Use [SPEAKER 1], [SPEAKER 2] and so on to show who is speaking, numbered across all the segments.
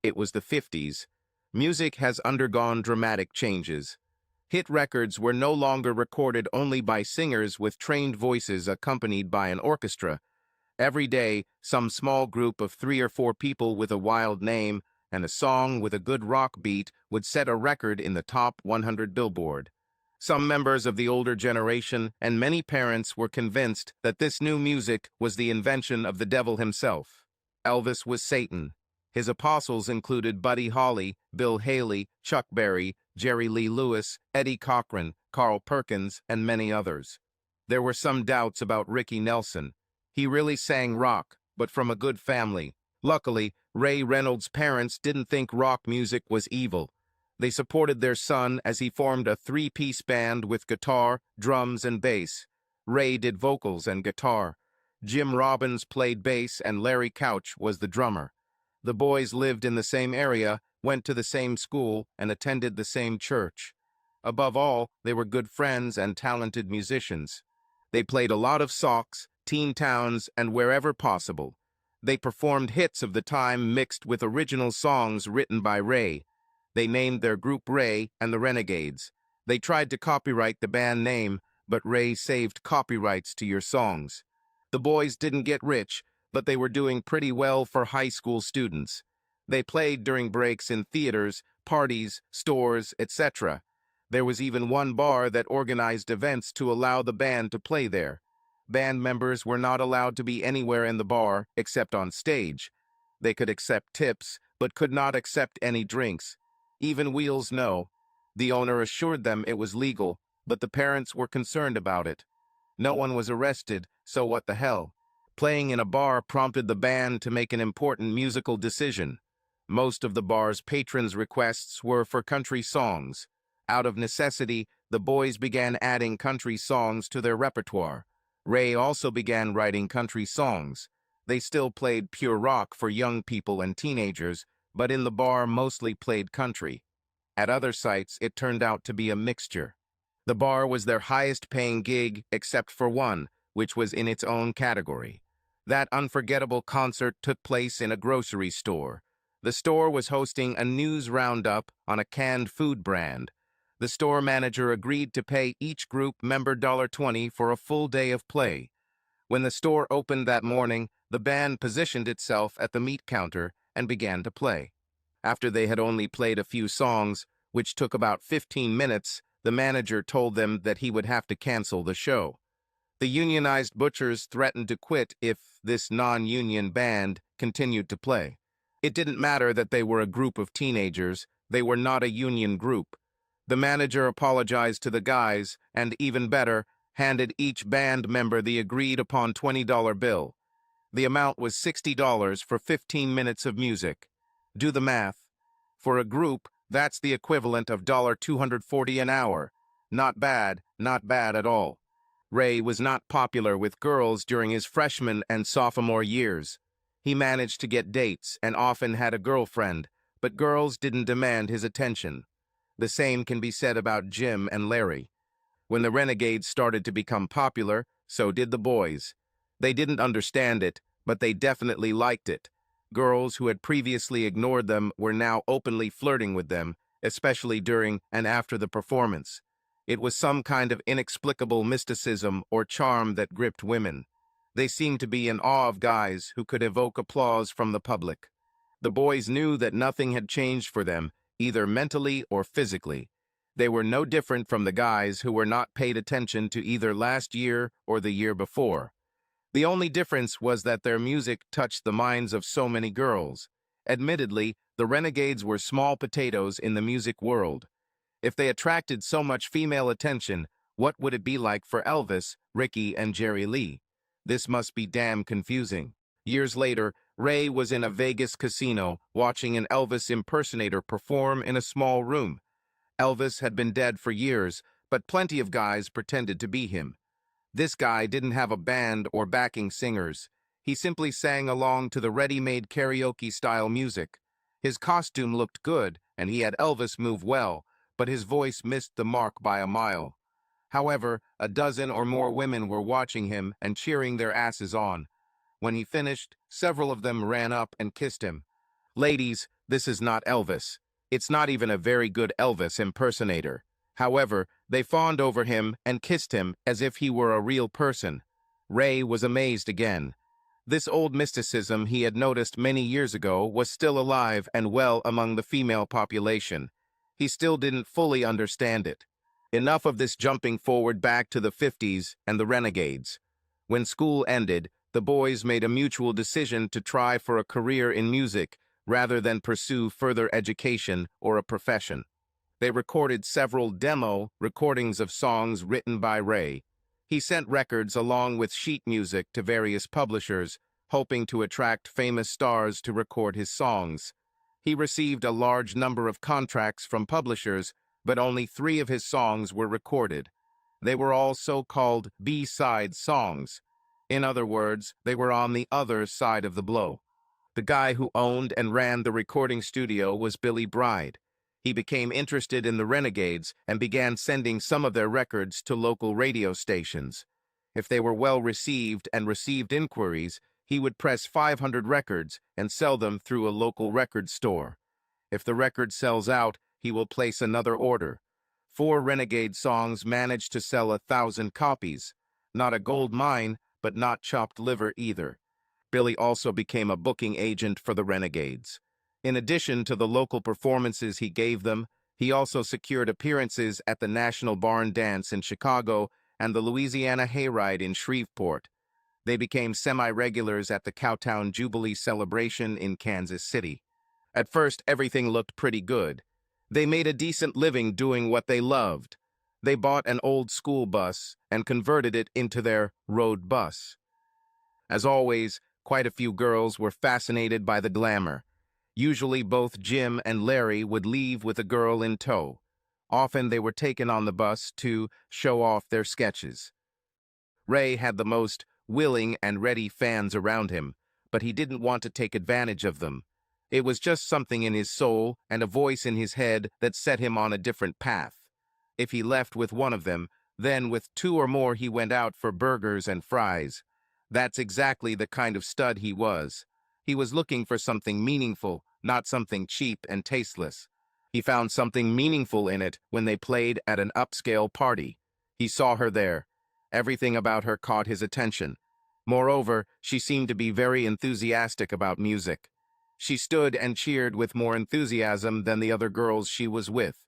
[SPEAKER 1] It was the 50s. Music has undergone dramatic changes. Hit records were no longer recorded only by singers with trained voices accompanied by an orchestra. Every day, some small group of 3 or 4 people with a wild name and a song with a good rock beat would set a record in the top 100 Billboard. Some members of the older generation and many parents were convinced that this new music was the invention of the devil himself. Elvis was Satan. His apostles included Buddy Holly, Bill Haley, Chuck Berry, Jerry Lee Lewis, Eddie Cochran, Carl Perkins, and many others. There were some doubts about Ricky Nelson. He really sang rock, but from a good family. Luckily, Ray Reynolds' parents didn't think rock music was evil. They supported their son as he formed a 3-piece band with guitar, drums, and bass. Ray did vocals and guitar. Jim Robbins played bass and Larry Couch was the drummer. The boys lived in the same area, went to the same school, and attended the same church. Above all, they were good friends and talented musicians. They played a lot of socks, teen towns, and wherever possible. They performed hits of the time mixed with original songs written by Ray. They named their group Ray and the Renegades. They tried to copyright the band name, but Ray saved copyrights to your songs. The boys didn't get rich, but they were doing pretty well for high school students. They played during breaks in theaters, parties, stores, etc. There was even one bar that organized events to allow the band to play there. Band members were not allowed to be anywhere in the bar except on stage. They could accept tips, but could not accept any drinks. Even wheels no. The owner assured them it was legal, but the parents were concerned about it. No one was arrested, so what the hell? Playing in a bar prompted the band to make an important musical decision. Most of the bar's patrons' requests were for country songs. Out of necessity, the boys began adding country songs to their repertoire. Ray also began writing country songs. They still played pure rock for young people and teenagers, but in the bar mostly played country. At other sites, it turned out to be a mixture. The bar was their highest-paying gig, except for one, which was in its own category. That unforgettable concert took place in a grocery store. The store was hosting a news roundup on a canned food brand. The store manager agreed to pay each group member $20 for a full day of play. When the store opened that morning, the band positioned itself at the meat counter and began to play. After they had only played a few songs, which took about 15 minutes, the manager told them that he would have to cancel the show. The unionized butchers threatened to quit if this non-union band continued to play. It didn't matter that they were a group of teenagers, they were not a union group. The manager apologized to the guys and, even better, handed each band member the agreed-upon $20 bill. The amount was $60 for 15 minutes of music. Do the math. For a group, that's the equivalent of $240 an hour. Not bad at all. Ray was not popular with girls during his freshman and sophomore years. He managed to get dates and often had a girlfriend, but girls didn't demand his attention. The same can be said about Jim and Larry. When the Renegades started to become popular, so did the boys. They didn't understand it, but they definitely liked it. Girls who had previously ignored them were now openly flirting with them, especially during and after the performance. It was some kind of inexplicable mysticism or charm that gripped women. They seemed to be in awe of guys who could evoke applause from the public. The boys knew that nothing had changed for them, either mentally or physically. They were no different from the guys who were not paid attention to either last year or the year before. The only difference was that their music touched the minds of so many girls. Admittedly, the Renegades were small potatoes in the music world. If they attracted so much female attention, what would it be like for Elvis, Ricky, and Jerry Lee? This must be damn confusing. Years later, Ray was in a Vegas casino watching an Elvis impersonator perform in a small room. Elvis had been dead for years, but plenty of guys pretended to be him. This guy didn't have a band or backing singers. He simply sang along to the ready-made karaoke-style music. His costume looked good, and he had Elvis move well, but his voice missed the mark by a mile. However, a dozen or more women were watching him and cheering their asses on. When he finished, several of them ran up and kissed him. Ladies, This is not Elvis. It's not even a very good Elvis impersonator. However, they fawned over him and kissed him as if he were a real person. Ray was amazed again. This old mysticism he had noticed many years ago was still alive and well among the female population. He still didn't fully understand it. Enough of this jumping forward back to the 50s and the renegades. When school ended, the boys made a mutual decision to try for a career in music rather than pursue further education or a profession. They recorded several demo recordings of songs written by Ray. He sent records along with sheet music to various publishers, hoping to attract famous stars to record his songs. He received a large number of contracts from publishers, but only 3 of his songs were recorded. They were all so-called B-side songs. In other words, they were on the other side of the blow. The guy who owned and ran the recording studio was Billy Bride. He became interested in the Renegades and began sending some of their records to local radio stations. If they were well received and received inquiries, he would press 500 records and sell them through a local record store. If the record sells out, he will place another order. 4 Renegade songs managed to sell 1,000 copies. Not a gold mine, but not chopped liver either. Billy also became a booking agent for the Renegades. In addition to the local performances he gave them, he also secured appearances at the National Barn Dance in Chicago and the Louisiana Hayride in Shreveport. They became semi-regulars at the Cowtown Jubilee celebration in Kansas City. At first, everything looked pretty good. They made a decent living doing what they loved. They bought an old school bus and converted it into their road bus. As always, quite a few girls were fascinated by the glamour. Usually both Jim and Larry would leave with a girl in tow. Often they were taken on the bus to show off their sketches. Ray had the most willing and ready fans around him, but he didn't want to take advantage of them. It was just something in his soul and a voice in his head that set him on a different path. If he left with one of them, then with 2 or more he went out for burgers and fries. That's exactly the kind of stud he was. He was looking for something meaningful, not something cheap and tasteless. He found something meaningful in it when they played at an upscale party. He saw her there. Everything about her caught his attention. Moreover, she seemed to be very enthusiastic about music. She stood and cheered with more enthusiasm than the other girls she was with.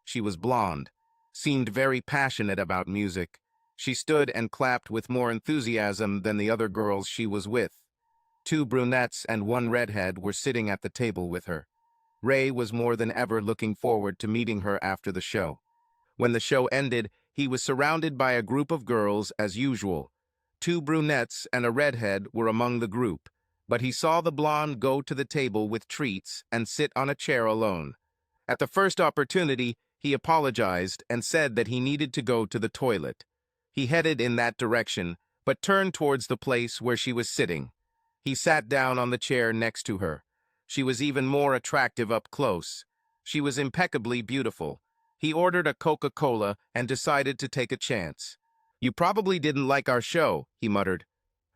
[SPEAKER 1] She was blonde, seemed very passionate about music. She stood and clapped with more enthusiasm than the other girls she was with. 2 brunettes and 1 redhead were sitting at the table with her. Ray was more than ever looking forward to meeting her after the show. When the show ended, he was surrounded by a group of girls as usual. 2 brunettes and a redhead were among the group, but he saw the blonde go to the table with treats and sit on a chair alone. At the first opportunity, he apologized and said that he needed to go to the toilet. He headed in that direction, but turned towards the place where she was sitting. He sat down on the chair next to her. She was even more attractive up close. She was impeccably beautiful. He ordered a Coca-Cola and decided to take a chance. "You probably didn't like our show," he muttered.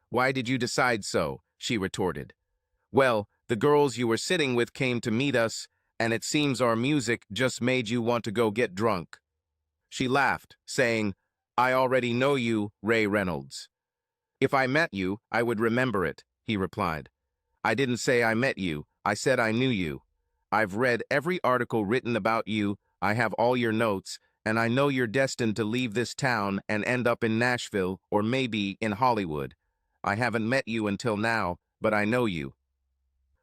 [SPEAKER 1] "Why did you decide so?" she retorted. "Well, the girls you were sitting with came to meet us, and it seems our music just made you want to go get drunk." She laughed, saying, "I already know you, Ray Reynolds." "If I met you, I would remember it," he replied. "I didn't say I met you, I said I knew you. I've read every article written about you, I have all your notes, and I know you're destined to leave this town and end up in Nashville or maybe in Hollywood. I haven't met you until now, but I know you."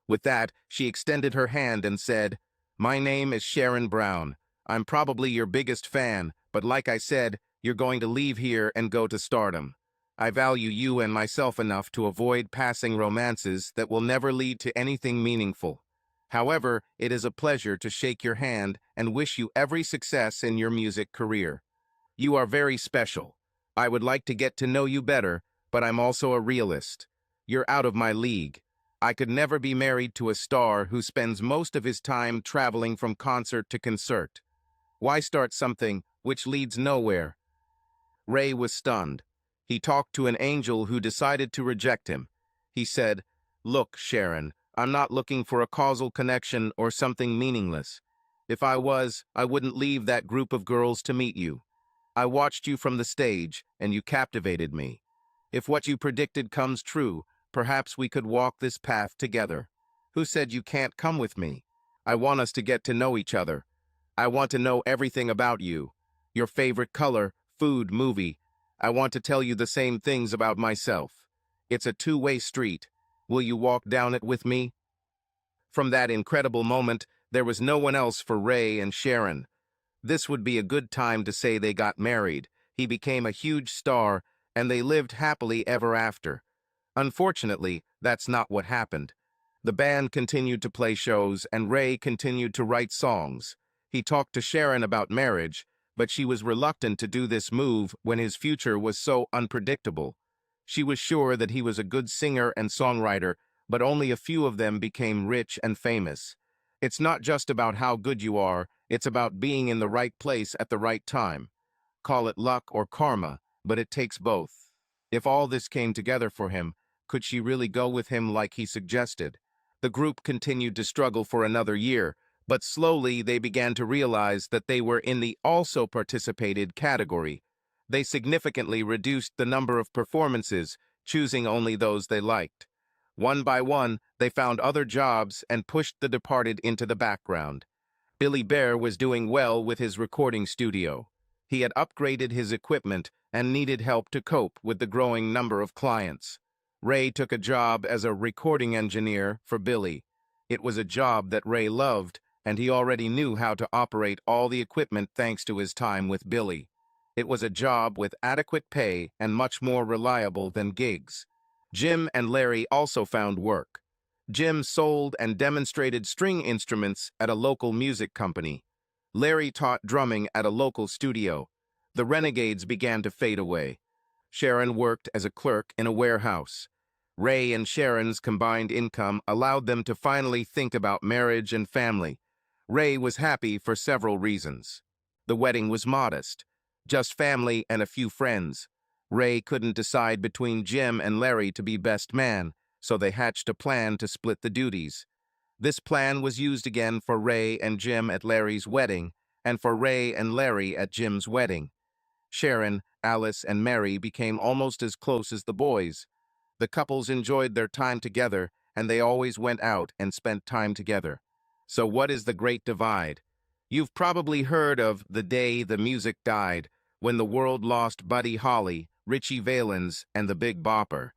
[SPEAKER 1] With that, she extended her hand and said, "My name is Sharon Brown. I'm probably your biggest fan, but like I said, you're going to leave here and go to stardom. I value you and myself enough to avoid passing romances that will never lead to anything meaningful. However, it is a pleasure to shake your hand and wish you every success in your music career. You are very special. I would like to get to know you better, but I'm also a realist. You're out of my league. I could never be married to a star who spends most of his time traveling from concert to concert. Why start something which leads nowhere?" Ray was stunned. He talked to an angel who decided to reject him. He said, "Look, Sharon, I'm not looking for a causal connection or something meaningless. If I was, I wouldn't leave that group of girls to meet you. I watched you from the stage, and you captivated me. If what you predicted comes true, perhaps we could walk this path together. Who said you can't come with me? I want us to get to know each other. I want to know everything about you. Your favorite color, food, movie. I want to tell you the same things about myself. It's a two-way street. Will you walk down it with me? From that incredible moment, there was no one else for Ray and Sharon. This would be a good time to say they got married. He became a huge star, and they lived happily ever after. Unfortunately, that's not what happened. The band continued to play shows, and Ray continued to write songs. He talked to Sharon about marriage, but she was reluctant to do this move when his future was so unpredictable. She was sure that he was a good singer and songwriter, but only a few of them became rich and famous. It's not just about how good you are, it's about being in the right place at the right time. Call it luck or karma, but it takes both. If all this came together for him, could she really go with him like he suggested? The group continued to struggle for another year, but slowly they began to realize that they were in the also participated category. They significantly reduced the number of performances, choosing only those they liked. One by one, they found other jobs and pushed the departed into the background. Billy Bear was doing well with his recording studio. He had upgraded his equipment and needed help to cope with the growing number of clients. Ray took a job as a recording engineer for Billy. It was a job that Ray loved, and he already knew how to operate all the equipment thanks to his time with Billy. It was a job with adequate pay and much more reliable than gigs. Jim and Larry also found work. Jim sold and demonstrated string instruments at a local music company. Larry taught drumming at a local studio. The renegades began to fade away. Sharon worked as a clerk in a warehouse. Ray and Sharon's combined income allowed them to finally think about marriage and family. Ray was happy for several reasons. The wedding was modest, just family and a few friends. Ray couldn't decide between Jim and Larry to be best man, so they hatched a plan to split the duties. This plan was used again for Ray and Jim at Larry's wedding, and for Ray and Larry at Jim's wedding. Sharon, Alice, and Mary became almost as close as the boys. The couples enjoyed their time together, and they always went out and spent time together. So what is the Great Divide? You've probably heard of the day the music died, when the world lost Buddy Holly, Richie Valens, and the Big Bopper.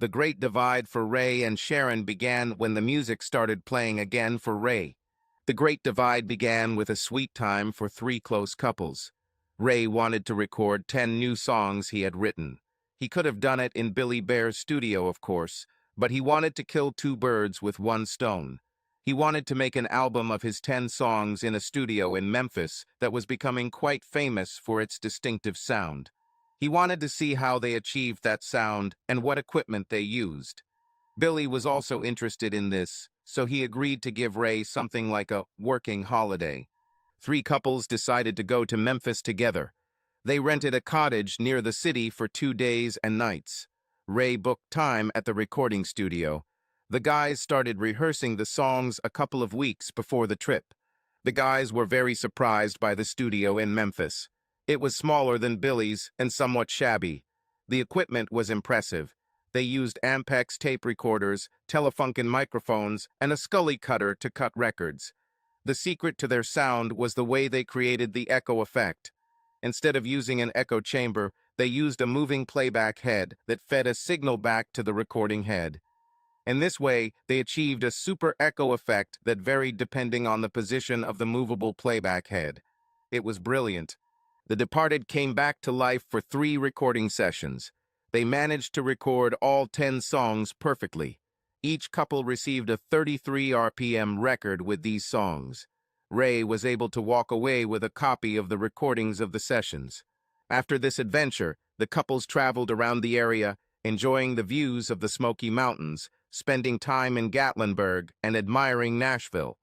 [SPEAKER 1] The Great Divide for Ray and Sharon began when the music started playing again for Ray. The Great Divide began with a sweet time for three close couples. Ray wanted to record 10 new songs he had written. He could have done it in Billy Bear's studio, of course, but he wanted to kill two birds with one stone. He wanted to make an album of his 10 songs in a studio in Memphis that was becoming quite famous for its distinctive sound. He wanted to see how they achieved that sound and what equipment they used. Billy was also interested in this, so he agreed to give Ray something like a working holiday. Three couples decided to go to Memphis together. They rented a cottage near the city for 2 days and nights. Ray booked time at the recording studio. The guys started rehearsing the songs a couple of weeks before the trip. The guys were very surprised by the studio in Memphis. It was smaller than Billy's and somewhat shabby. The equipment was impressive. They used Ampex tape recorders, Telefunken microphones, and a Scully cutter to cut records. The secret to their sound was the way they created the echo effect. Instead of using an echo chamber, they used a moving playback head that fed a signal back to the recording head. In this way, they achieved a super echo effect that varied depending on the position of the movable playback head. It was brilliant. The Departed came back to life for 3 recording sessions. They managed to record all 10 songs perfectly. Each couple received a 33 RPM record with these songs. Ray was able to walk away with a copy of the recordings of the sessions. After this adventure, the couples traveled around the area, enjoying the views of the Smoky Mountains, spending time in Gatlinburg, and admiring Nashville.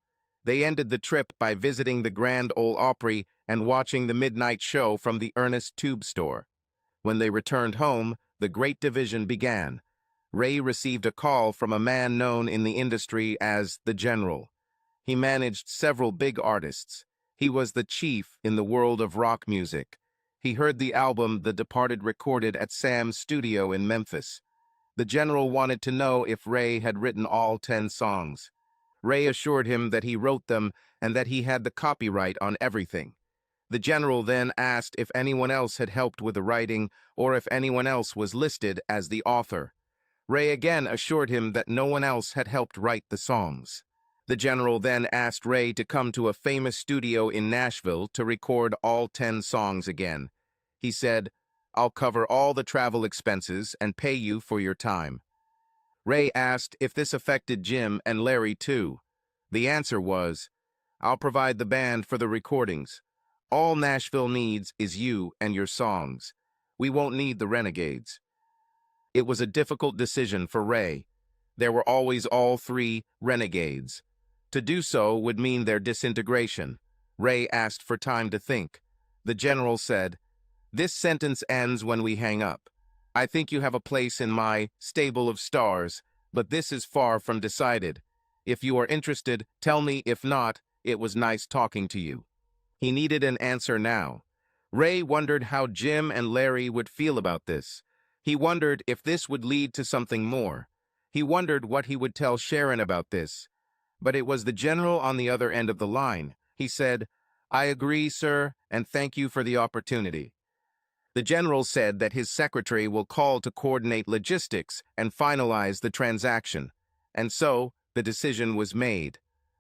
[SPEAKER 1] They ended the trip by visiting the Grand Ole Opry and watching the midnight show from the Ernest Tube Store. When they returned home, the Great Division began. Ray received a call from a man known in the industry as the General. He managed several big artists. He was the chief in the world of rock music. He heard the album The Departed recorded at Sam's studio in Memphis. The General wanted to know if Ray had written all 10 songs. Ray assured him that he wrote them and that he had the copyright on everything. The General then asked if anyone else had helped with the writing or if anyone else was listed as the author. Ray again assured him that no one else had helped write the songs. The General then asked Ray to come to a famous studio in Nashville to record all 10 songs again. He said, "I'll cover all the travel expenses and pay you for your time." Ray asked if this affected Jim and Larry too. The answer was, "I'll provide the band for the recordings. All Nashville needs is you and your songs. We won't need the Renegades." It was a difficult decision for Ray. There were always all 3 Renegades. To do so would mean their disintegration. Ray asked for time to think. The General said, "This sentence ends when we hang up. I think you have a place in my stable of stars, but this is far from decided. If you are interested, tell me. If not, it was nice talking to you." He needed an answer now. Ray wondered how Jim and Larry would feel about this. He wondered if this would lead to something more. He wondered what he would tell Sharon about this. But it was the General on the other end of the line. He said, "I agree, sir, and thank you for the opportunity." The General said that his secretary will call to coordinate logistics and finalize the transaction. And so, the decision was made.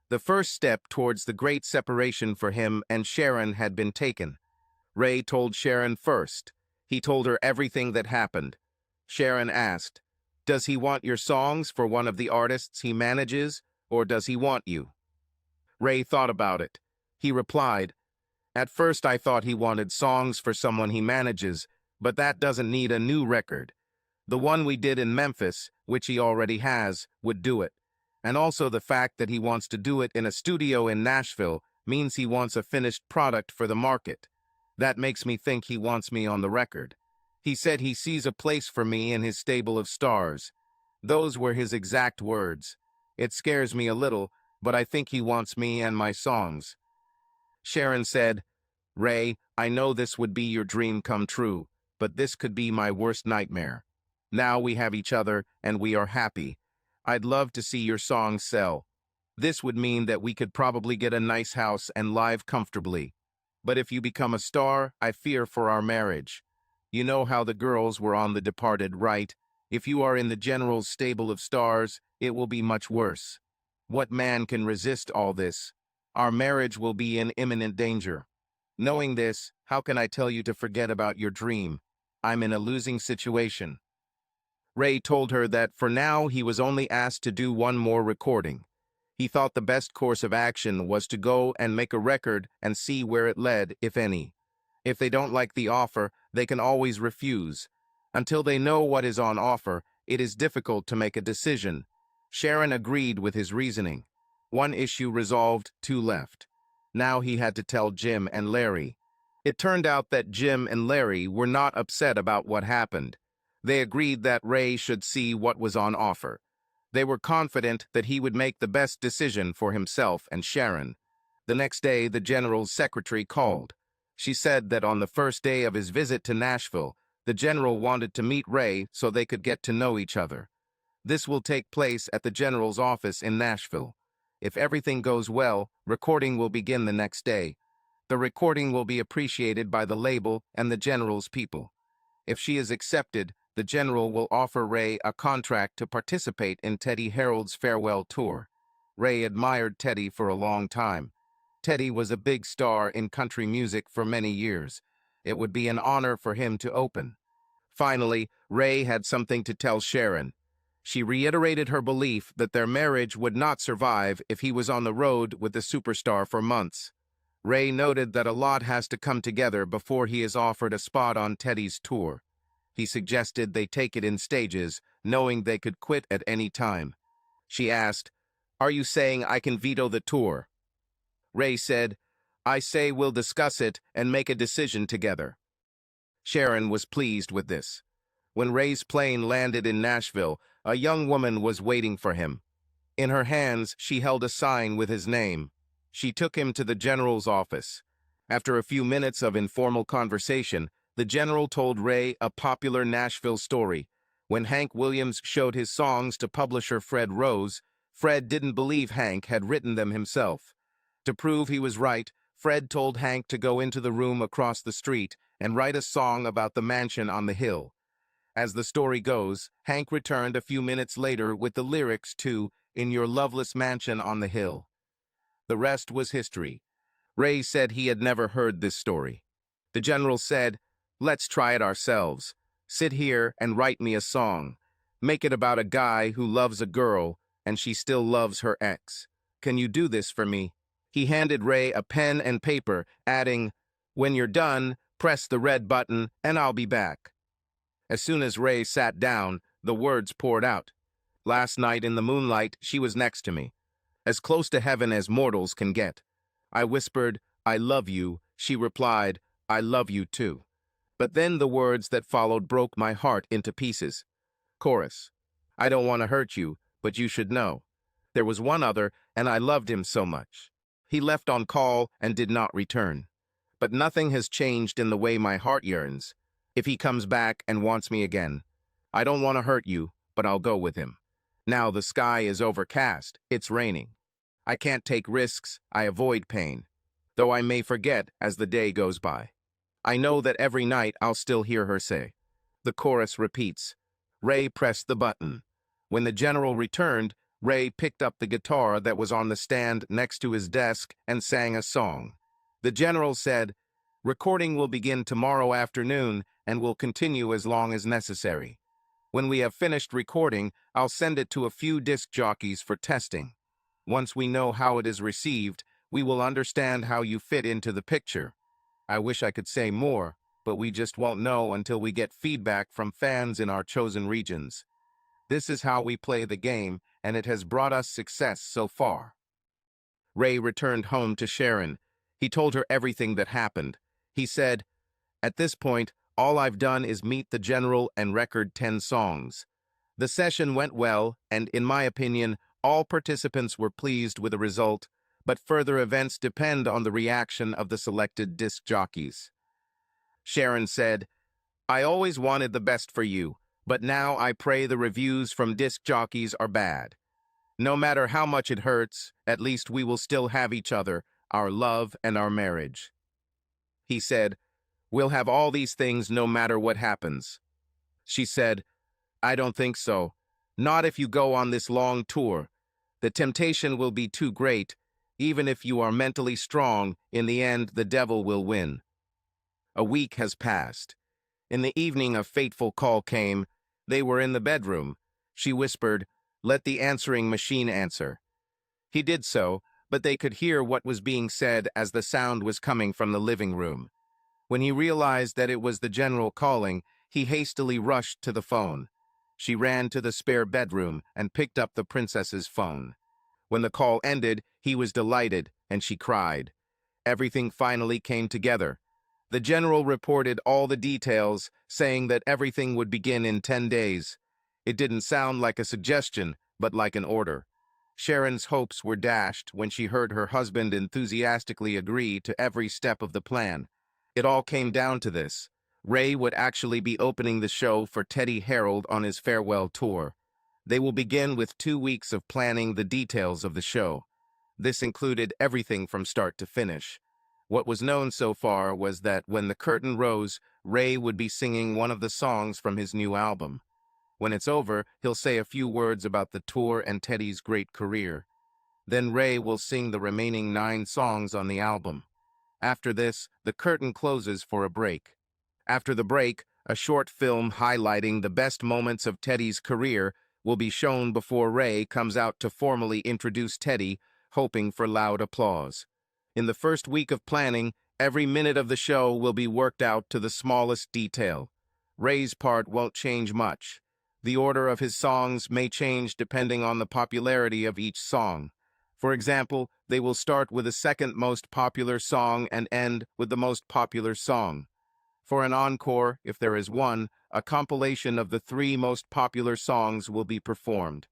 [SPEAKER 1] The first step towards the great separation for him and Sharon had been taken. Ray told Sharon first. He told her everything that happened. Sharon asked, "Does he want your songs for one of the artists he manages, or does he want you?" Ray thought about it. He replied, "At first I thought he wanted songs for someone he manages, but that doesn't need a new record. The one we did in Memphis, which he already has, would do it. And also the fact that he wants to do it in a studio in Nashville means he wants a finished product for the market. That makes me think he wants me on the record. He said he sees a place for me in his stable of stars. Those were his exact words. It scares me a little, but I think he wants me and my songs." Sharon said, "Ray, I know this would be your dream come true, but this could be my worst nightmare. Now we have each other, and we are happy. I'd love to see your songs sell. This would mean that we could probably get a nice house and live comfortably. But if you become a star, I fear for our marriage. You know how the girls were on The Departed, right? If you are in the General's stable of stars, it will be much worse. What man can resist all this? Our marriage will be in imminent danger. Knowing this, how can I tell you to forget about your dream? I'm in a losing situation." Ray told her that for now he was only asked to do one more recording. He thought the best course of action was to go and make a record and see where it led, if any. If they don't like the offer, they can always refuse. Until they know what is on offer, it is difficult to make a decision. Sharon agreed with his reasoning. One issue resolved, 2 left. Now he had to tell Jim and Larry. It turned out that Jim and Larry were not upset about what happened. They agreed that Ray should see what was on offer. They were confident that he would make the best decision for himself and Sharon. The next day, the General's secretary called. She said that on the first day of his visit to Nashville, the General wanted to meet Ray so they could get to know each other. This will take place at the General's office in Nashville. If everything goes well, recording will begin the next day. The recording will be appreciated by the label and the General's people. If she is accepted, the General will offer Ray a contract to participate in Teddy Harold's farewell tour. Ray admired Teddy for a long time. Teddy was a big star in country music for many years. It would be an honor for him to open. Finally, Ray had something to tell Sharon. She reiterated her belief that their marriage would not survive if he was on the road with the superstar for months. Ray noted that a lot has to come together before he is offered a spot on Teddy's tour. He suggested they take it in stages, knowing they could quit at any time. She asked, "Are you saying I can veto the tour?" Ray said, "I say we'll discuss it and make a decision together." Sharon was pleased with this. When Ray's plane landed in Nashville, A young woman was waiting for him. In her hands, she held a sign with his name. She took him to the general's office. After a few minutes of informal conversation, the general told Ray a popular Nashville story. When Hank Williams showed his songs to publisher Fred Rose, Fred didn't believe Hank had written them himself. To prove he was right, Fred told Hank to go into the room across the street and write a song about the mansion on the hill. As the story goes, Hank returned a few minutes later with the lyrics to "In Your Loveless Mansion on the Hill." The rest was history. Ray said he had never heard this story. The general said, "Let's try it ourselves. Sit here and write me a song. Make it about a guy who loves a girl and she still loves her ex. Can you do this for me?" He handed Ray a pen and paper, adding, "When you're done, press the red button and I'll be back." As soon as Ray sat down, the words poured out. "Last night in the moonlight, she was next to me, as close to heaven as mortals can get. I whispered, 'I love you.' She replied, 'I love you too.' But then the words that followed broke my heart into pieces." Chorus: "I don't want to hurt you, but you should know. There was one other, and I loved him so much. He left on call and did not return. But nothing has changed in the way my heart yearns. If he comes back and wants me again, I don't want to hurt you, but I'll go with him. Now the sky is overcast, it's raining. I can't take risks, I avoid pain, though I may forget as the day goes by. I know that every night I'll still hear her say." The chorus repeats. Ray pressed the button. When the general returned, Ray picked up the guitar that was on the stand next to his desk and sang a song. The general said, "Recording will begin tomorrow afternoon and will continue as long as necessary. When we have finished recording, I'll send it to a few disc jockeys for testing. Once we know how it is received, we will understand how you fit into the picture. I wish I could say more, but we just won't know until we get feedback from fans in our chosen regions. This is how we play the game, and it has brought us success so far." Ray returned home to Sharon. He told her everything that happened. He said, "At this point, all I've done is meet the general and record 10 songs. The session went well, and in my opinion, all participants were pleased with the result, but further events depend on the reaction of the selected disc jockeys." Sharon said, "I always wanted the best for you, but now I pray the reviews from disc jockeys are bad. No matter how much it hurts, at least we will still have each other, our love and our marriage." He said, "We'll have all these things no matter what happens." She said, "I don't think so. Not if you go on this long tour. The temptation will be too great. Even if you are mentally strong, in the end the devil will win." A week has passed. In the evening a fateful call came. They were in the bedroom. She whispered, "Let the answering machine answer." He did so, but they could hear what was being said as the sound was coming from the living room. When he realized that it was the general calling, he hastily rushed to the phone. She ran to the spare bedroom and picked up the princess's phone. When the call ended, he was delighted, and she cried. Everything finally came together. The general reported all the details, saying that everything would begin in 10 days. It didn't sound like a suggestion, but like an order. Sharon's hopes were dashed when she heard her husband enthusiastically agree to every step of the plan. It all came down to this. Ray would actually be opening the show for Teddy Harold on his farewell tour. They will begin with 2 weeks of planning the details of the show. This included everything from start to finish. What was known so far was that when the curtain rose, Ray would be singing one of the songs from his new album. When it's over, he'll say a few words about the tour and Teddy's great career. Then Ray will sing the remaining 9 songs on the album. After this, the curtain closes for a break. After the break, a short film highlighting the best moments of Teddy's career will be shown before Ray comes out to formally introduce Teddy, hoping for loud applause. In the first week of planning, every minute of the show will be worked out to the smallest detail. Ray's part won't change much. The order of his songs may change depending on the popularity of each song. For example, they will start with the second most popular song and end with the most popular song. For an encore, if there is one, a compilation of the 3 most popular songs will be performed.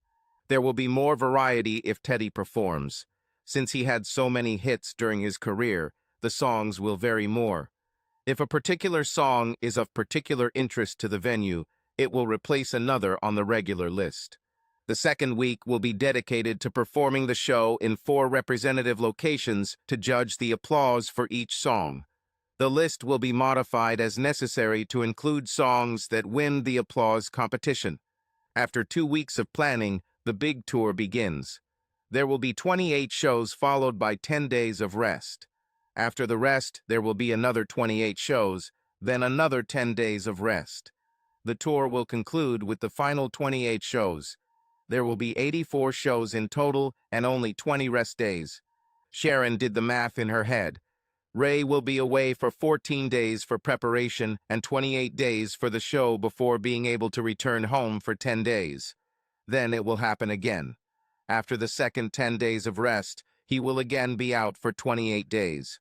[SPEAKER 1] There will be more variety if Teddy performs. Since he had so many hits during his career, the songs will vary more. If a particular song is of particular interest to the venue, it will replace another on the regular list. The second week will be dedicated to performing the show in 4 representative locations to judge the applause for each song. The list will be modified as necessary to include songs that win the applause competition. After 2 weeks of planning, the big tour begins. There will be 28 shows followed by 10 days of rest. After the rest, there will be another 28 shows, then another 10 days of rest. The tour will conclude with the final 28 shows. There will be 84 shows in total and only 20 rest days. Sharon did the math in her head. Ray will be away for 14 days for preparation and 28 days for the show before being able to return home for 10 days. Then it will happen again. After the second 10 days of rest, he will again be out for 28 days.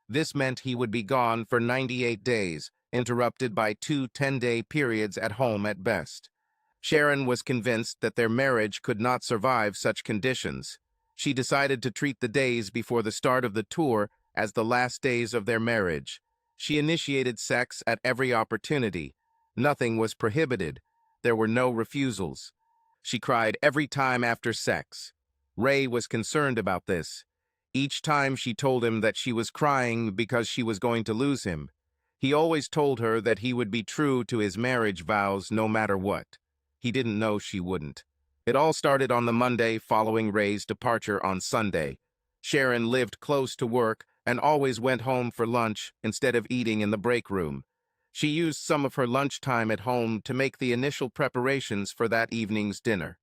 [SPEAKER 1] This meant he would be gone for 98 days, interrupted by 2 10-day periods at home at best. Sharon was convinced that their marriage could not survive such conditions. She decided to treat the days before the start of the tour as the last days of their marriage. She initiated sex at every opportunity. Nothing was prohibited. There were no refusals. She cried every time after sex. Ray was concerned about this. Each time she told him that she was crying because she was going to lose him. He always told her that he would be true to his marriage vows no matter what. He didn't know she wouldn't. It all started on the Monday following Ray's departure on Sunday. Sharon lived close to work and always went home for lunch instead of eating in the break room. She used some of her lunchtime at home to make the initial preparations for that evening's dinner.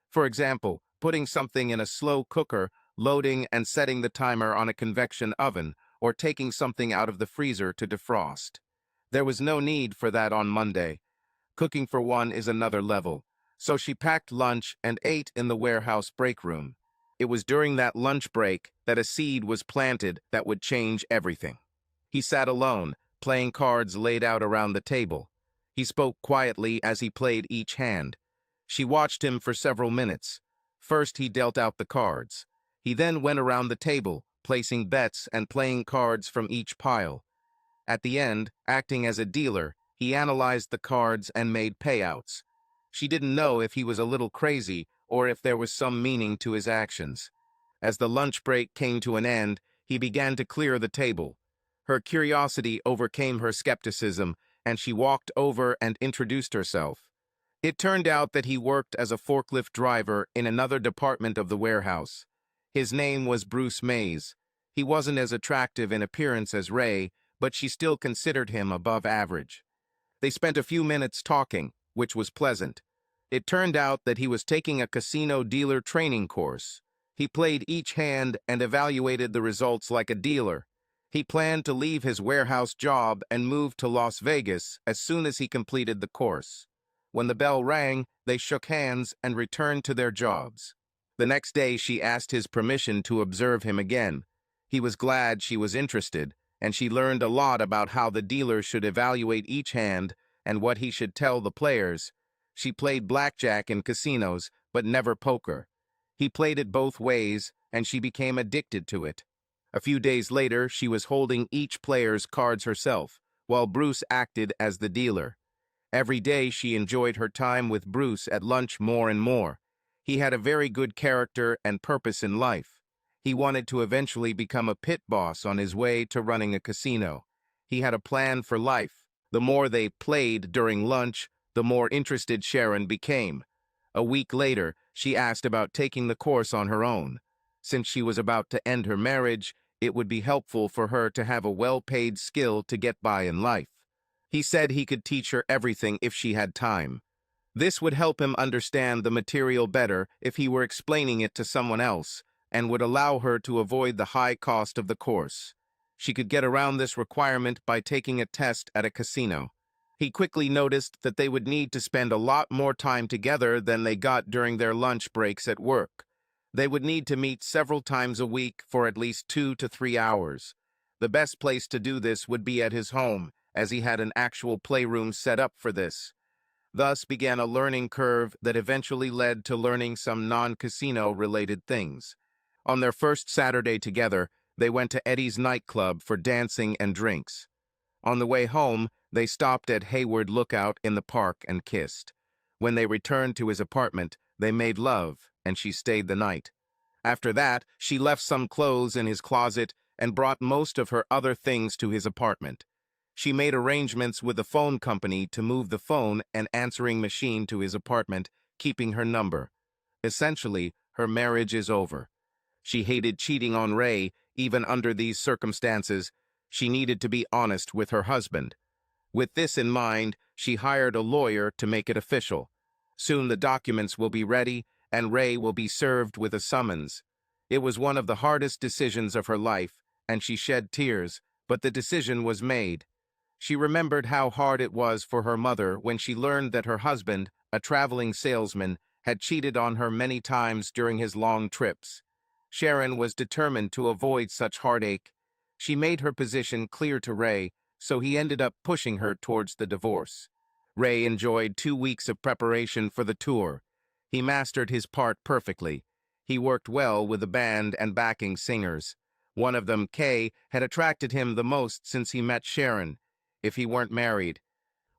[SPEAKER 1] For example, putting something in a slow cooker, loading and setting the timer on a convection oven, or taking something out of the freezer to defrost. There was no need for that on Monday. Cooking for one is another level. So she packed lunch and ate in the warehouse break room. It was during that lunch break that a seed was planted that would change everything. He sat alone, playing cards laid out around the table. He spoke quietly as he played each hand. She watched him for several minutes. First, he dealt out the cards. He then went around the table, placing bets and playing cards from each pile. At the end, acting as a dealer, he analyzed the cards and made payouts. She didn't know if he was a little crazy or if there was some meaning to his actions. As the lunch break came to an end, he began to clear the table. Her curiosity overcame her skepticism, and she walked over and introduced herself. It turned out that he worked as a forklift driver in another department of the warehouse. His name was Bruce Mays. He wasn't as attractive in appearance as Ray, but she still considered him above average. They spent a few minutes talking, which was pleasant. It turned out that he was taking a casino dealer training course. He played each hand and evaluated the results like a dealer. He planned to leave his warehouse job and move to Las Vegas as soon as he completed the course. When the bell rang, they shook hands and returned to their jobs. The next day, she asked his permission to observe him again. He was glad she was interested, and she learned a lot about how the dealer should evaluate each hand and what he should tell the players. She played blackjack in casinos, but never poker. He played it both ways, and she became addicted to it. A few days later, she was holding each player's cards herself, while Bruce acted as the dealer. Every day, she enjoyed her time with Bruce at lunch more and more. He had a very good character and purpose in life. He wanted to eventually become a pit boss on his way to running a casino. He had a plan for life. The more they played during lunch, the more interested Sharon became. A week later, she asked about taking the course on her own. Since she was about to end her marriage, it would be helpful for her to have a well-paid skill to get by in life. He said he could teach her everything if she had time. This would help him understand the material better if he were explaining it to someone else, and would allow her to avoid the high cost of the course. She could get around this requirement by taking a test at a casino. He quickly noticed that they would need to spend a lot more time together than they got during their lunch breaks at work. They would need to meet several times a week for at least 2 to 3 hours. The best place to do this would be at his home, as he had an actual playroom set up for this. Thus began a learning curve that eventually led to learning some non-casino-related things. On their first Saturday together, they went to Eddie's nightclub for dancing and drinks. On the way home, they stopped at Hayward Lookout in the park and kissed. When they returned to his apartment, they made love, and she stayed the night. After that, she left some clothes in his closet and brought most of her other things to his apartment. She made arrangements with the phone company to move the phone and answering machine to his apartment, keeping her number. Essentially, her marriage is over. She hated cheating on Ray, even under these circumstances. She needed to be honest with her husband. With this in mind, she hired a lawyer to make it official. Soon the documents will be ready, and Ray will be served with a summons. It was one of the hardest decisions of her life, and she shed tears, but the decision was made. She remembered how hard it was for her mother when she learned that her husband, a traveling salesman, had cheated on her many times during his long trips. Sharon was determined to avoid such heartache. She made her position clear to Ray, so he ended up pushing her towards the divorce. Ray enjoyed 2 weeks of preparation for the tour. He mastered his part perfectly. He worked well with the band and backing singers. One of them, Kay, had attracted him the most since he met Sharon, if he weren't married.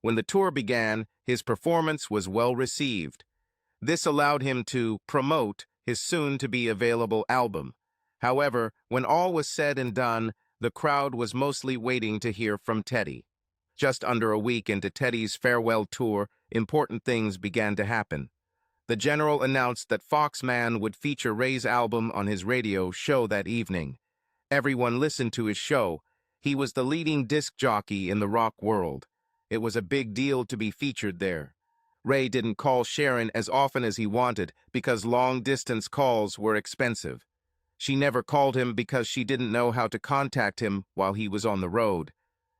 [SPEAKER 1] When the tour began, his performance was well received. This allowed him to promote his soon-to-be available album. However, when all was said and done, the crowd was mostly waiting to hear from Teddy. Just under a week into Teddy's farewell tour, important things began to happen. The General announced that Foxman would feature Ray's album on his radio show that evening. Everyone listened to his show. He was the leading disc jockey in the rock world. It was a big deal to be featured there. Ray didn't call Sharon as often as he wanted because long-distance calls were expensive. She never called him because she didn't know how to contact him while he was on the road.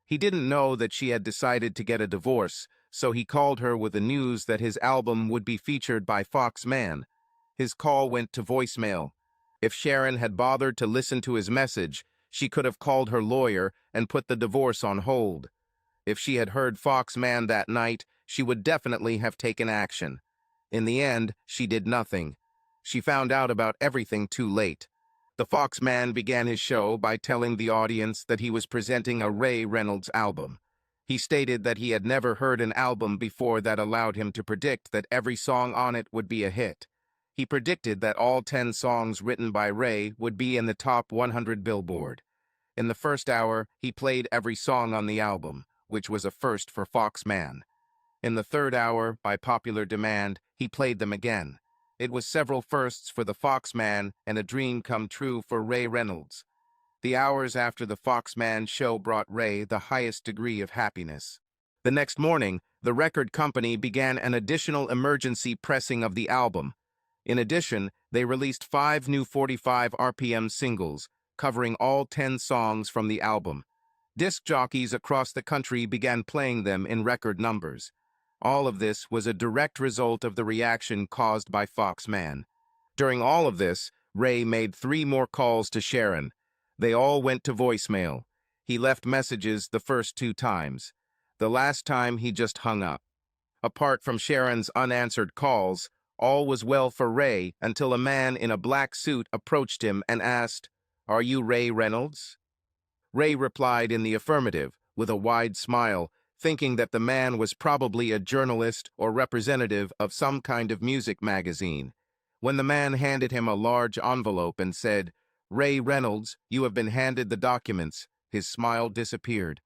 [SPEAKER 1] He didn't know that she had decided to get a divorce, so he called her with the news that his album would be featured by Foxman. His call went to voicemail. If Sharon had bothered to listen to his message, she could have called her lawyer and put the divorce on hold. If she had heard Foxman that night, she would definitely have taken action. In the end, she did nothing. She found out about everything too late. The Foxman began his show by telling the audience that he was presenting a Ray Reynolds album. He stated that he had never heard an album before that allowed him to predict that every song on it would be a hit. He predicted that all 10 songs written by Ray would be in the top 100 Billboard. In the first hour, he played every song on the album, which was a first for Foxman. In the third hour, by popular demand, he played them again. It was several firsts for the Foxman and a dream come true for Ray Reynolds. The hours after the Foxman show brought Ray the highest degree of happiness. The next morning, the record company began an additional emergency pressing of the album. In addition, they released 5 new 45 RPM singles, covering all 10 songs from the album. Disc jockeys across the country began playing them in record numbers. All of this was a direct result of the reaction caused by Foxman. During all of this, Ray made 3 more calls to Sharon. They all went to voicemail. He left messages the first 2 times. The last time he just hung up. Apart from Sharon's unanswered calls, all was well for Ray until a man in a black suit approached him and asked, "Are you Ray Reynolds?" Ray replied in the affirmative, with a wide smile, thinking that the man was probably a journalist or representative of some kind of music magazine. When the man handed him a large envelope and said, "Ray Reynolds, you have been handed the documents," his smile disappeared.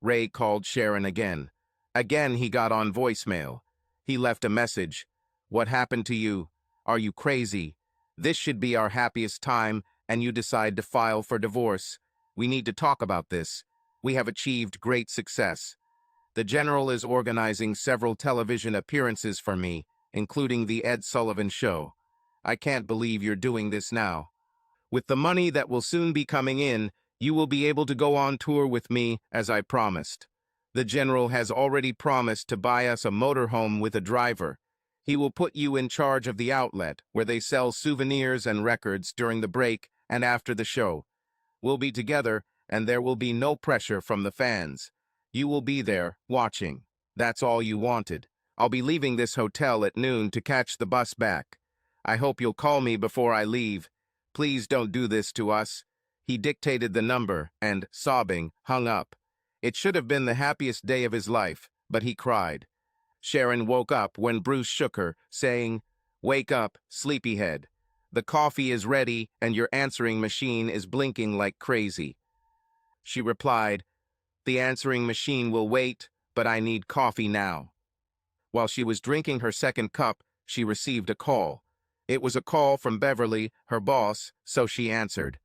[SPEAKER 1] Ray called Sharon again. Again he got on voicemail. He left a message. "What happened to you? Are you crazy? This should be our happiest time, and you decide to file for divorce. We need to talk about this. We have achieved great success. The General is organizing several television appearances for me, including the Ed Sullivan Show. I can't believe you're doing this now. With the money that will soon be coming in, you will be able to go on tour with me, as I promised. The General has already promised to buy us a motorhome with a driver. He will put you in charge of the outlet, where they sell souvenirs and records during the break and after the show. We'll be together, and there will be no pressure from the fans. You will be there, watching. That's all you wanted. I'll be leaving this hotel at noon to catch the bus back. I hope you'll call me before I leave. Please don't do this to us." He dictated the number and, sobbing, hung up. It should have been the happiest day of his life, but he cried. Sharon woke up when Bruce shook her, saying, "Wake up, sleepyhead. The coffee is ready and your answering machine is blinking like crazy." She replied, "The answering machine will wait, but I need coffee now." While she was drinking her second cup, she received a call. It was a call from Beverly, her boss, so she answered.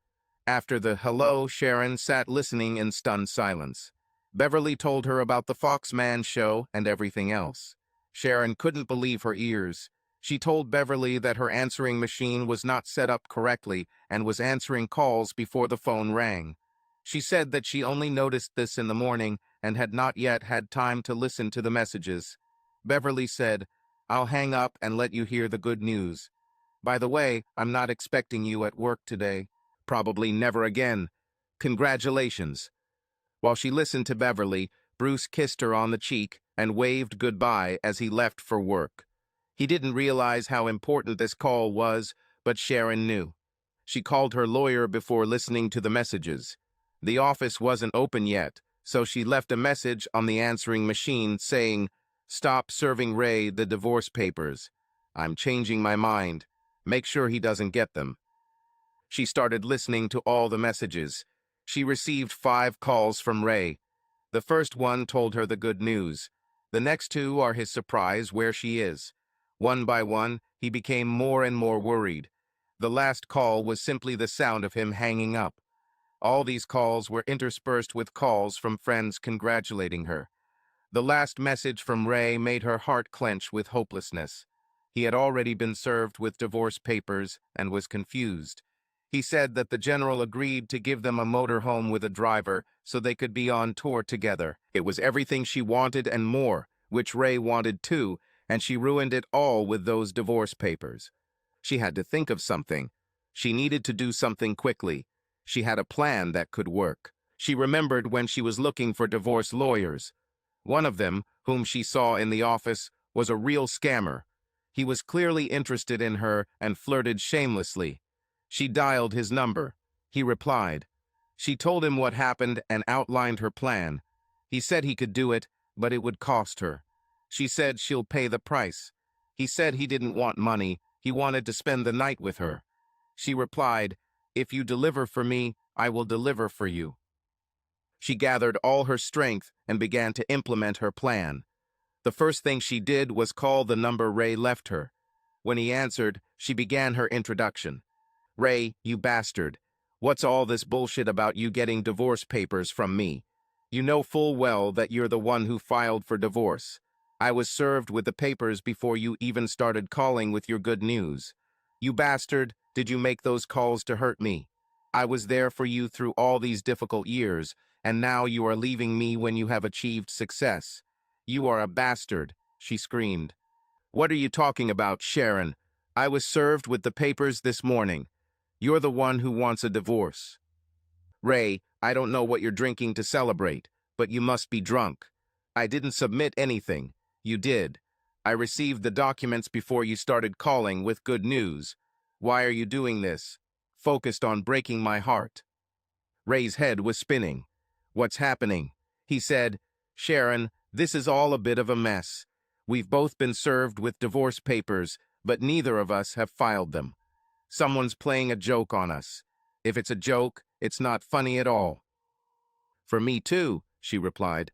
[SPEAKER 1] After the hello, Sharon sat listening in stunned silence. Beverly told her about the Foxman show and everything else. Sharon couldn't believe her ears. She told Beverly that her answering machine was not set up correctly and was answering calls before the phone rang. She said that she only noticed this in the morning and had not yet had time to listen to the messages. Beverly said, "I'll hang up and let you hear the good news. By the way, I'm not expecting you at work today. Probably never again. Congratulations." While she listened to Beverly, Bruce kissed her on the cheek and waved goodbye as he left for work. He didn't realize how important this call was, but Sharon knew. She called her lawyer before listening to the messages. The office wasn't open yet, so she left a message on the answering machine saying, "Stop serving Ray the divorce papers. I'm changing my mind. Make sure he doesn't get them." She started listening to all the messages. She received 5 calls from Ray. The first one told her the good news. The next 2 are his surprise where she is. One by one, he became more and more worried. The last call was simply the sound of him hanging up. All these calls were interspersed with calls from friends congratulating her. The last message from Ray made her heart clench with hopelessness. He had already been served with divorce papers and was confused. He said that the general agreed to give them a motorhome with a driver so they could be on tour together. It was everything she wanted and more, which Ray wanted too, and she ruined it all with those divorce papers. She had to think of something. She needed to do something quickly. She had a plan that could work. She remembered when she was looking for divorce lawyers. One of them, whom she saw in the office, was a real scammer. He was clearly interested in her and flirted shamelessly. She dialed his number. He replied. She told him what happened and outlined her plan. He said he could do it, but it would cost her. She said she'll pay the price. He said he didn't want money. He wanted to spend the night with her. She replied, "If you deliver for me, I will deliver for you." She gathered all her strength and began to implement her plan. The first thing she did was call the number Ray left her. When he answered, she began her introduction. "Ray, you bastard. What's all this bullshit about you getting divorce papers from me? You know full well that you're the one who filed for divorce. I was served with the papers before you even started calling with your good news. You bastard, did you make those calls to hurt me? I was there for you through all these difficult years, and now you are leaving me when you have achieved success. You are a bastard," she screamed. "What are you talking about, Sharon? I was served with the papers this morning. You're the one who wants a divorce. Ray, I don't know what you're drinking to celebrate, but you must be drunk. I didn't submit anything. You did. I received the documents before you started calling with good news. Why are you doing this? Focused on breaking my heart." Ray's head was spinning. "What's happening?" He said, "Sharon, this is all a bit of a mess. We've both been served with divorce papers, but neither of us have filed them. Someone's playing a joke on us. If it's a joke, it's not funny at all." "For me too," she replied.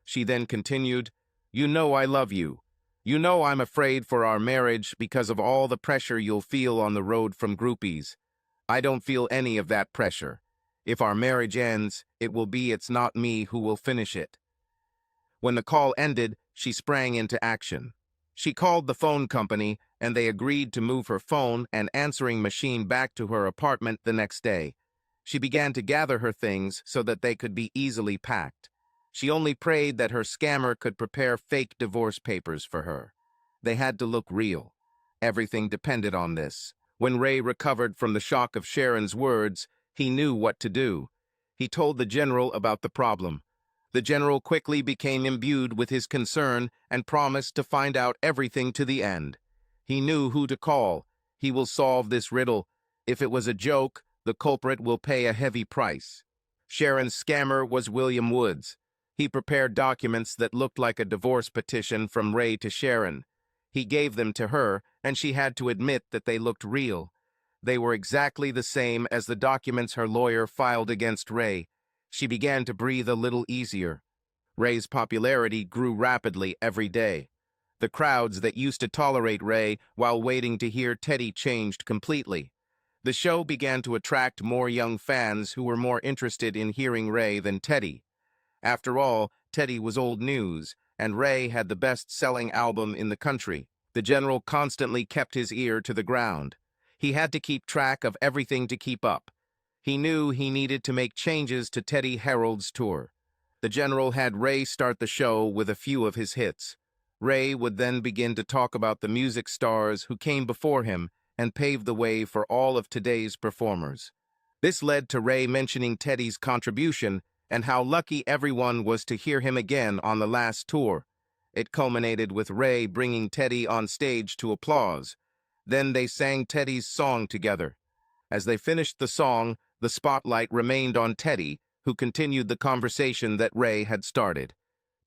[SPEAKER 1] She then continued, "You know I love you. You know I'm afraid for our marriage because of all the pressure you'll feel on the road from groupies. I don't feel any of that pressure. If our marriage ends, it will be it's not me who will finish it." When the call ended, she sprang into action. She called the phone company, and they agreed to move her phone and answering machine back to her apartment the next day. She began to gather her things so that they could be easily packed. She only prayed that her scammer could prepare fake divorce papers for her. They had to look real. Everything depended on this. When Ray recovered from the shock of Sharon's words, he knew what to do. He told the general about the problem. The general quickly became imbued with his concern and promised to find out everything to the end. He knew who to call. He will solve this riddle. If it was a joke, the culprit will pay a heavy price. Sharon's scammer was William Woods. He prepared documents that looked like a divorce petition from Ray to Sharon. He gave them to her, and she had to admit that they looked real. They were exactly the same as the documents her lawyer filed against Ray. She began to breathe a little easier. Ray's popularity grew rapidly every day. The crowds that used to tolerate Ray while waiting to hear Teddy changed completely. The show began to attract more young fans who were more interested in hearing Ray than Teddy. After all, Teddy was old news, and Ray had the best-selling album in the country. The general constantly kept his ear to the ground. He had to keep track of everything to keep up. He knew he needed to make changes to Teddy Harold's tour. The general had Ray start the show with a few of his hits. Ray would then begin to talk about the music stars who came before him and paved the way for all of today's performers. This led to Ray mentioning Teddy's contribution and how lucky everyone was to hear him again on the last tour. It culminated with Ray bringing Teddy on stage to applause. Then they sang Teddy's song together. As they finished the song, the spotlight remained on Teddy, who continued the conversation that Ray had started.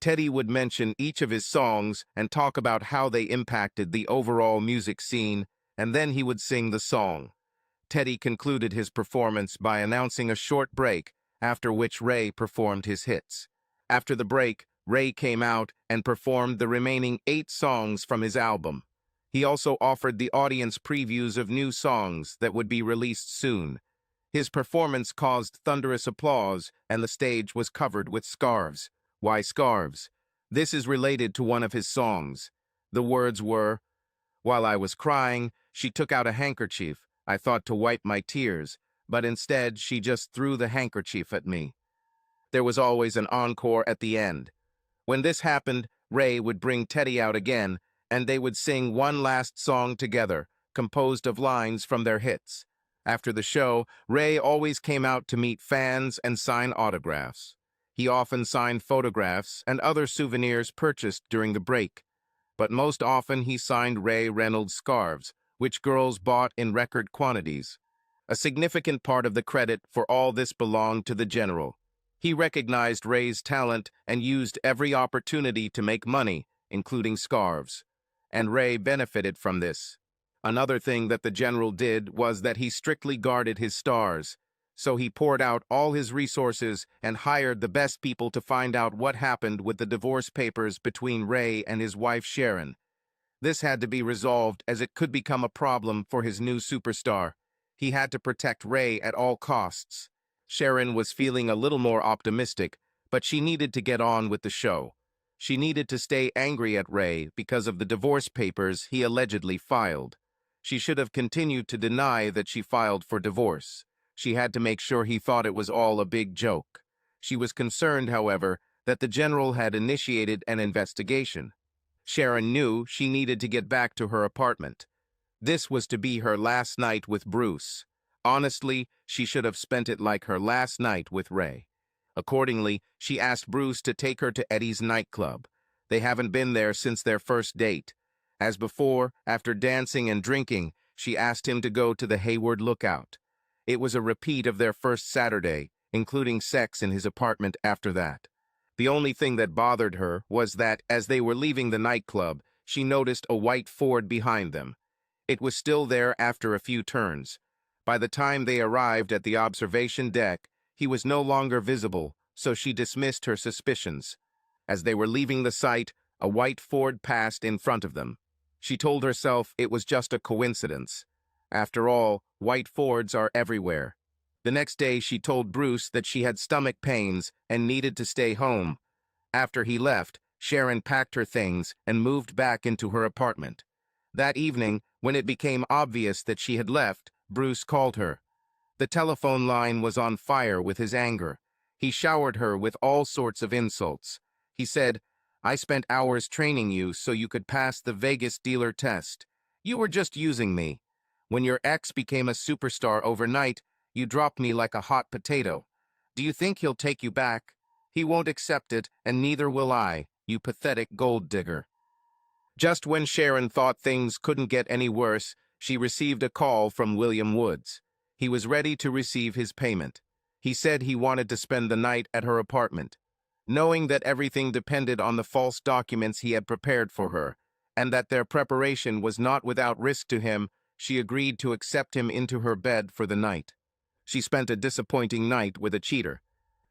[SPEAKER 1] Teddy would mention each of his songs and talk about how they impacted the overall music scene, and then he would sing the song. Teddy concluded his performance by announcing a short break, after which Ray performed his hits. After the break, Ray came out and performed the remaining 8 songs from his album. He also offered the audience previews of new songs that would be released soon. His performance caused thunderous applause, and the stage was covered with scarves. Why scarves? This is related to one of his songs. The words were, "While I was crying, she took out a handkerchief. I thought to wipe my tears, but instead she just threw the handkerchief at me." There was always an encore at the end. When this happened, Ray would bring Teddy out again, and they would sing one last song together, composed of lines from their hits. After the show, Ray always came out to meet fans and sign autographs. He often signed photographs and other souvenirs purchased during the break. But most often he signed Ray Reynolds scarves, which girls bought in record quantities. A significant part of the credit for all this belonged to the general. He recognized Ray's talent and used every opportunity to make money, including scarves. And Ray benefited from this. Another thing that the general did was that he strictly guarded his stars. So he poured out all his resources and hired the best people to find out what happened with the divorce papers between Ray and his wife Sharon. This had to be resolved as it could become a problem for his new superstar. He had to protect Ray at all costs. Sharon was feeling a little more optimistic, but she needed to get on with the show. She needed to stay angry at Ray because of the divorce papers he allegedly filed. She should have continued to deny that she filed for divorce. She had to make sure he thought it was all a big joke. She was concerned, however, that the general had initiated an investigation. Sharon knew she needed to get back to her apartment. This was to be her last night with Bruce. Honestly, she should have spent it like her last night with Ray. Accordingly, she asked Bruce to take her to Eddie's nightclub. They haven't been there since their first date. As before, after dancing and drinking, she asked him to go to the Hayward Lookout. It was a repeat of their first Saturday, including sex in his apartment after that. The only thing that bothered her was that, as they were leaving the nightclub, she noticed a white Ford behind them. It was still there after a few turns. By the time they arrived at the observation deck, he was no longer visible, so she dismissed her suspicions. As they were leaving the site, a white Ford passed in front of them. She told herself it was just a coincidence. After all, white Fords are everywhere. The next day, she told Bruce that she had stomach pains and needed to stay home. After he left, Sharon packed her things and moved back into her apartment. That evening, when it became obvious that she had left, Bruce called her. The telephone line was on fire with his anger. He showered her with all sorts of insults. He said, "I spent hours training you so you could pass the Vegas dealer test. You were just using me. When your ex became a superstar overnight, you dropped me like a hot potato. Do you think he'll take you back?" He won't accept it, and neither will I, you pathetic gold digger. Just when Sharon thought things couldn't get any worse, she received a call from William Woods. He was ready to receive his payment. He said he wanted to spend the night at her apartment. Knowing that everything depended on the false documents he had prepared for her, and that their preparation was not without risk to him, she agreed to accept him into her bed for the night. She spent a disappointing night with a cheater.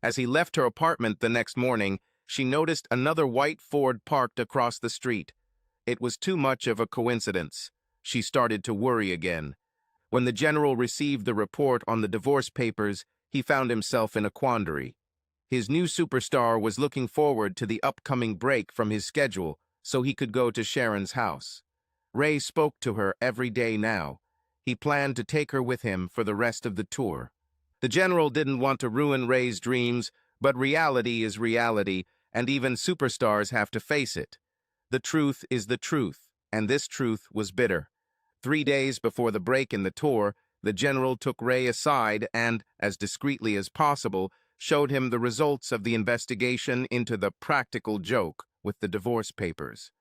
[SPEAKER 1] As he left her apartment the next morning, she noticed another white Ford parked across the street. It was too much of a coincidence. She started to worry again. When the general received the report on the divorce papers, he found himself in a quandary. His new superstar was looking forward to the upcoming break from his schedule so he could go to Sharon's house. Ray spoke to her every day now. He planned to take her with him for the rest of the tour. The general didn't want to ruin Ray's dreams, but reality is reality, and even superstars have to face it. The truth is the truth, and this truth was bitter. 3 days before the break in the tour, the general took Ray aside and, as discreetly as possible, showed him the results of the investigation into the practical joke with the divorce papers.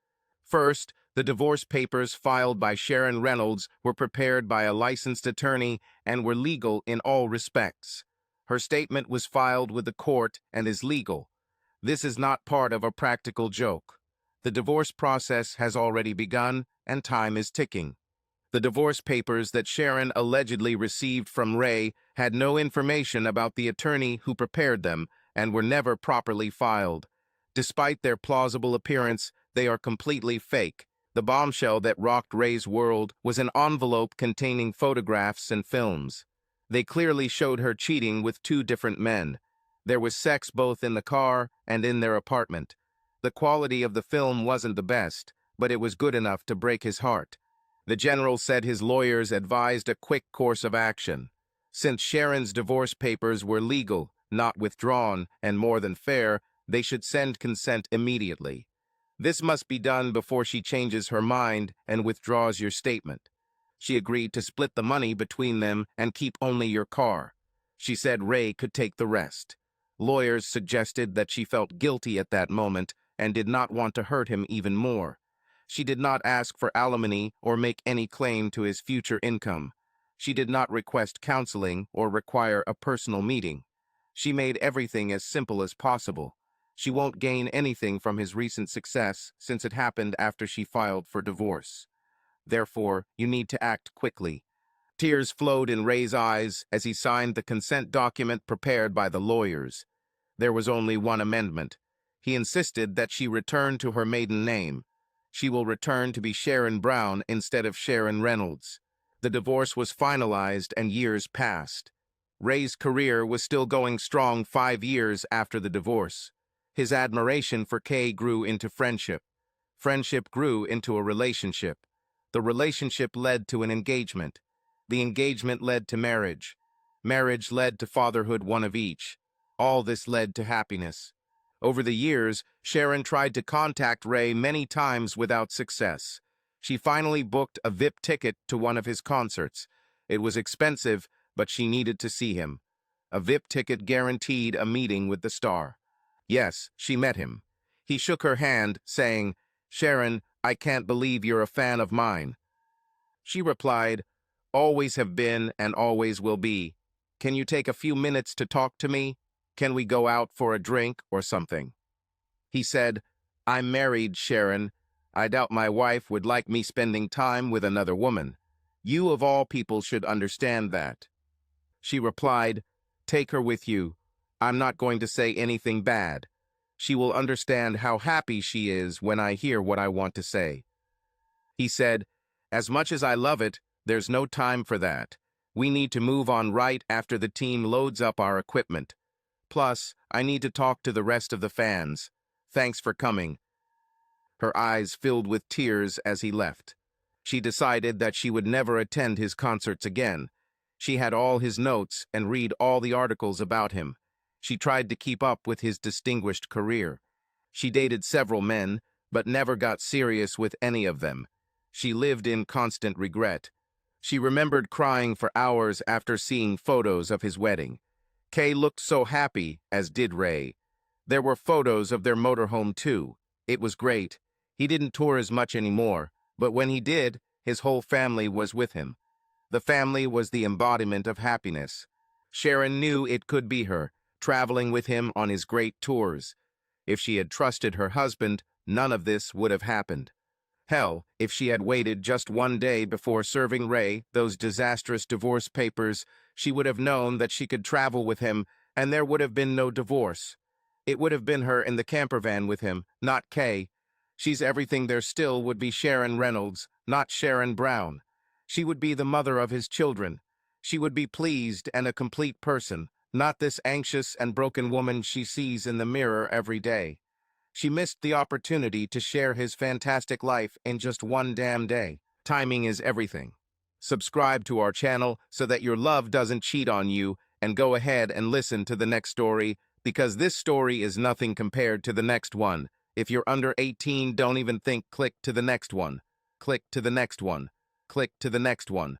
[SPEAKER 1] First, the divorce papers filed by Sharon Reynolds were prepared by a licensed attorney and were legal in all respects. Her statement was filed with the court and is legal. This is not part of a practical joke. The divorce process has already begun, and time is ticking. The divorce papers that Sharon allegedly received from Ray had no information about the attorney who prepared them and were never properly filed. Despite their plausible appearance, they are completely fake. The bombshell that rocked Ray's world was an envelope containing photographs and films. They clearly showed her cheating with 2 different men. There was sex both in the car and in their apartment. The quality of the film wasn't the best, but it was good enough to break his heart. The general said his lawyers advised a quick course of action. Since Sharon's divorce papers were legal, not withdrawn, and more than fair, they should send consent immediately. This must be done before she changes her mind and withdraws your statement. She agreed to split the money between them and keep only your car. She said Ray could take the rest. Lawyers suggested that she felt guilty at that moment and did not want to hurt him even more. She did not ask for alimony or make any claim to his future income. She did not request counseling or require a personal meeting. She made everything as simple as possible. She won't gain anything from his recent success since it happened after she filed for divorce. Therefore, you need to act quickly. Tears flowed in Ray's eyes as he signed the consent document prepared by the lawyers. There was only one amendment. He insisted that she return to her maiden name. She will return to be Sharon Brown instead of Sharon Reynolds. The divorce was finalized and years passed. Ray's career was still going strong 5 years after the divorce. His admiration for Kay grew into friendship. Friendship grew into a relationship. The relationship led to an engagement. The engagement led to marriage. Marriage led to fatherhood, one of each. All this led to happiness. Over the years, Sharon tried to contact Ray many times without success. She finally booked a VIP ticket to one of his concerts. It was expensive, but she needed to see him. A VIP ticket guaranteed a meeting with the star. Yes, she met him. He shook her hand, saying, "Sharon, I can't believe you're a fan of mine." She replied, "Always have been and always will be. Can you take a few minutes to talk to me? Can we go out for a drink or something?" He said, "I'm married, Sharon. I doubt my wife would like me spending time with another woman. You of all people should understand that." She replied, "Take her with you. I'm not going to say anything bad. She will understand how happy she is when I hear what I want to say." He said, "As much as I love it, there's no time for that. We need to move on right after the team loads up our equipment. Plus, I need to talk to the rest of the fans. Thanks for coming." Her eyes filled with tears as he left. She decided that she would never attend his concerts again. She had all his notes and read all the articles about him. She tried to keep up with his distinguished career. She dated several men, but never got serious with any of them. She lived in constant regret. She remembered crying for hours after seeing photos of his wedding. Kay looked so happy, as did Ray. There were photos of their motorhome too. It was great. He didn't tour as much anymore, but when he did, his whole family was with him. The family was the embodiment of happiness. Sharon knew it could be her, traveling with him on his great tours. If she had trusted her husband, none of this would have happened. Hell, if she had waited just one day before serving Ray those disastrous divorce papers, she would have known that she could travel with him, and there would have been no divorce. It would have been her in the camper van with him, not Kay. She's everything there still would be Sharon Reynolds, not Sharon Brown. She would be the mother of his children. She would be pleased and a complete person, not this anxious and broken woman she sees in the mirror every day. She missed the opportunity to share his fantastic life in just one damn day. Timing is everything. Subscribe to our channel so that your love doesn't cheat on you, and go ahead and listen to the next story, because this story is nothing compared to the next one. If you're under 18, don't even think. Click to the next one. Click to the next one. Click to the next one.